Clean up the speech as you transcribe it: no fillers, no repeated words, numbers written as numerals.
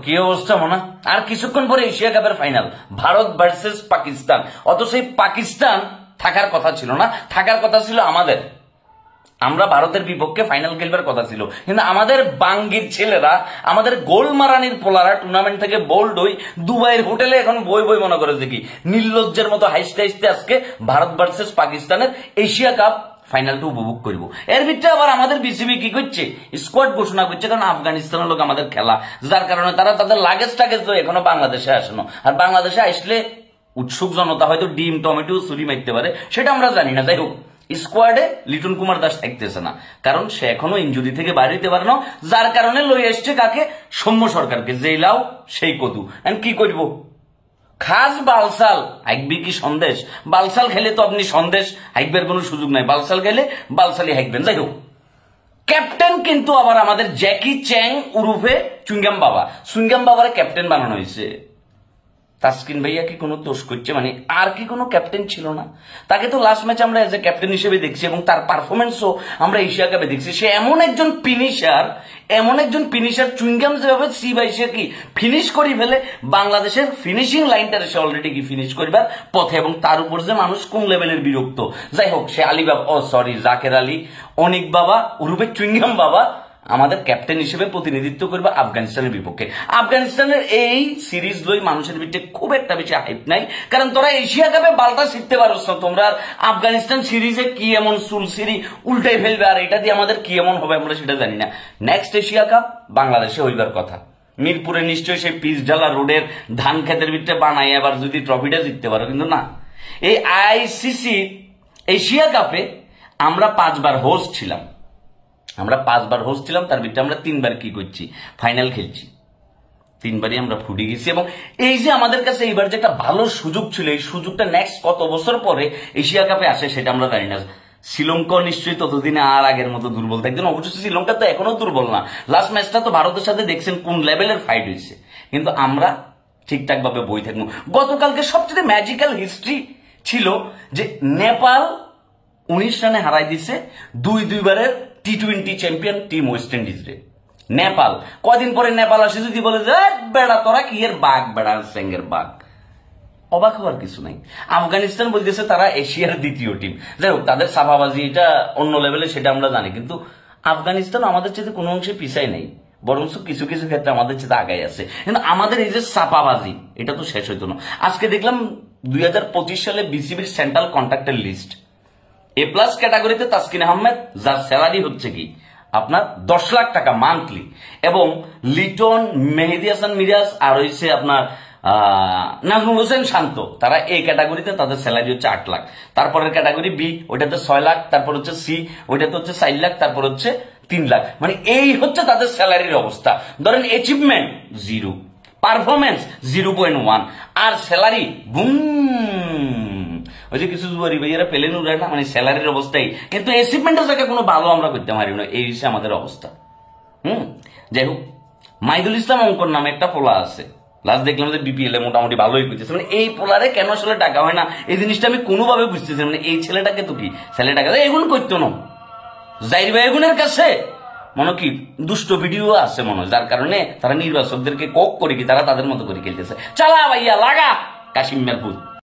কি অবস্থা মনে আর কিছুক্ষণ পরে এশিয়া কাপের ফাইনাল ভারত ভার্সেস পাকিস্তান। অথচ এই পাকিস্তান থাকার কথা ছিল না, থাকার কথা ছিল আমাদের। আমরা ভারতের বিপক্ষে ফাইনাল খেলবার কথা ছিল, কিন্তু আমাদের বাঙ্গির ছেলেরা, আমাদের গোল মারানির পোলারা টুর্নামেন্ট থেকে বোল্ড হই দুবাইয়ের হোটেলে এখন বই বই মনে করে দেখি নির্লজ্জের মতো হাসতে হাসতে আজকে ভারত ভার্সেস পাকিস্তানের এশিয়া কাপ ফাইনালটা উপভোগ করবো। এর ভিতরে আবার আমাদের বিসিবি কি করছে, স্কোয়াড ঘোষণা করছে, কারণ আফগানিস্তানের লোক আমাদের খেলা, যার কারণে তারা তাদের লাগেজ টাগেজ তো এখনো বাংলাদেশে আসেনো। আর বাংলাদেশে আসলে উৎসুক জনতা হয়তো ডিম টমেটো চুরি মারতে পারে, সেটা আমরা জানি না। যাই হোক, স্কোয়াডে লিটন কুমার দাস থাকতেছে না, কারণ সে এখনো ইনজুরি থেকে বাইরে হইতে পারে না, যার কারণে লই আসছে কাকে, সৌম্য সরকারকে। যেই লাও সেই কদু। কি করব, খাস বালসাল হাইকবি কি সন্দেশ? বালসাল খেলে তো আপনি সন্দেশ হাইকবার কোনো সুযোগ নাই, বালসাল খেলে বালসালই হাইকবেন। যাই হোক, ক্যাপ্টেন কিন্তু আবার আমাদের জ্যাকি চ্যাং উরুফে চুইংগাম বাবা, চুইংগাম বাবার ক্যাপ্টেন বানানো হয়েছে। তাসকিন ভাইয়া কি কোনো দোষ করছে? মানে আর কি কোনো ক্যাপ্টেন ছিল না? তাকে তো লাস্ট ম্যাচ আমরা এজ এ ক্যাপ্টেন হিসেবে দেখছি এবং তার পারফরমেন্সও আমরা এশিয়া কাপে দেখছি। সে এমন একজন ফিনিশার, চুইংগাম যেভাবে সি বাইশে কি ফিনিশ করি ফেলে, বাংলাদেশের ফিনিশিং লাইনটা সে অলরেডি কি ফিনিশ করবার পথে, এবং তার উপর যে মানুষ কোন লেভেলের বিরক্ত। যাই হোক, সে আলী বাবা, জাকের আলী অনিক বাবা উরুফে চুইংগাম বাবা আমাদের ক্যাপ্টেন হিসেবে প্রতিনিধিত্ব করবে আফগানিস্তানের বিপক্ষে। আফগানিস্তানের এই সিরিজ লই মানুষের ভিতরে খুব একটা বেশি হাইপ নাই, কারণ তোরা এশিয়া কাপে বালটা শিখতে পারছ না। তোমরা আফগানিস্তান সিরিজে কি এমন সুলসিরি উল্টাই ফেলবে, আর এটা দিয়ে আমাদের কি এমন হবে আমরা সেটা জানি না। নেক্সট এশিয়া কাপ বাংলাদেশে হইবার কথা, মিরপুরে নিশ্চয়ই সেই পিচ ঢালা রোডের ধান খেতের ভিতরে বানাই আবার যদি ট্রফিটা জিততে পারো, কিন্তু না। এই আইসিসি এশিয়া কাপে আমরা 5 বার হোস্ট ছিলাম, তার ভিতরে আমরা 3 বার কি করছি, ফাইনাল খেলছি। 3 বারই আমরা ফুটে গেছি। এবং এই যে আমাদের কাছে এইবার যে একটা ভালো সুযোগ ছিল, এই সুযোগটা নেক্সট কত বছর পরে এশিয়া কাপে আসে সেটা আমরা জানি না। শ্রীলঙ্কা নিশ্চয়ই ততদিনে আর আগের মতো দুর্বল থাকতেন। অবশ্যই শ্রীলঙ্কা তো এখনো দুর্বল না, লাস্ট ম্যাচটা তো ভারতের সাথে দেখছেন কোন লেভেলের ফাইট হয়েছে, কিন্তু আমরা ঠিকঠাক ভাবে বই থাকবো। গতকালকে সবচেয়ে ম্যাজিক্যাল হিস্ট্রি ছিল যে নেপাল 19 রানে হারাই দিছে 2 বারের টি-20 চ্যাম্পিয়ন টিম ওয়েস্ট ইন্ডিজ রে। নেপাল কদিন পরে নেপাল আসে যদি বলে যে বেড়া তোরা কি এর বাঘ, বেড়া সেঙ্গের বাঘ, অবাক হওয়ার কিছু নাই। আফগানিস্তান বলতেছে তারা এশিয়ার 2য় টিম। যাই হোক, তাদের সাফাবাজি এটা অন্য লেভেলে, সেটা আমরা জানি, কিন্তু আফগানিস্তান আমাদের চেয়ে কোনো অংশে পিছাই নাই, বরং কিছু কিছু ক্ষেত্রে আমাদের চেয়ে আগাই আছে। কিন্তু আমাদের এই যে সাফাবাজি এটা তো শেষ হইতো না। আজকে দেখলাম 2025 সালে বিসিবির সেন্ট্রাল কন্ট্রাক্টের লিস্ট, A+ ক্যাটাগরিতে তাসকিন আহমেদ, যার স্যালারি হচ্ছে কি আপনার 10 লাখ টাকা মান্থলি, এবং লিটন, মেহেদি হাসান মিরাজ আর হচ্ছে আপনার নাজমুল হোসেন শান্ত, তারা এই ক্যাটাগরিতে তাদের স্যালারি হচ্ছে 8 লাখ। তারপরের ক্যাটাগরি বি, ওইটাতে 6 লাখ, তারপর হচ্ছে সি, ওইটাতে হচ্ছে 4 লাখ, তারপর হচ্ছে 3 লাখ। মানে এই হচ্ছে তাদের স্যালারির অবস্থা। ধরেন অ্যাচিভমেন্ট 0, পারফরমেন্স 0.1, আর স্যালারি বুম। ওই যে কিছু জুয়ারি ভাইয়ারা পেলেন উড়ায় না, মানে স্যালারির অবস্থাই, কিন্তু অ্যাচিভমেন্টের জায়গায় কোনো ভালো আমরা করতে পারি না, এই হচ্ছে আমাদের অবস্থা। যাই হোক, মাইদুল ইসলাম অঙ্কন নামে একটা পোলা আছে, লাস্ট দেখলাম যে বিপিএল এ মোটামুটি ভালোই করতেছে। মানে এই পোলারে কেন আসলে টাকা হয় না, এই জিনিসটা আমি কোনোভাবে বুঝতেছি। মানে এই ছেলেটাকে তো কি ছেলেটাকে এগুলো করতো না, জাহির ভাই এগুনের কাছে মনে কি দুষ্ট ভিডিও আছে মনে, যার কারণে তারা নির্বাচকদেরকে কোক করে কি তারা তাদের মতো করে খেলতেছে। চালা ভাইয়া লাগা কাশিম মেরপুর।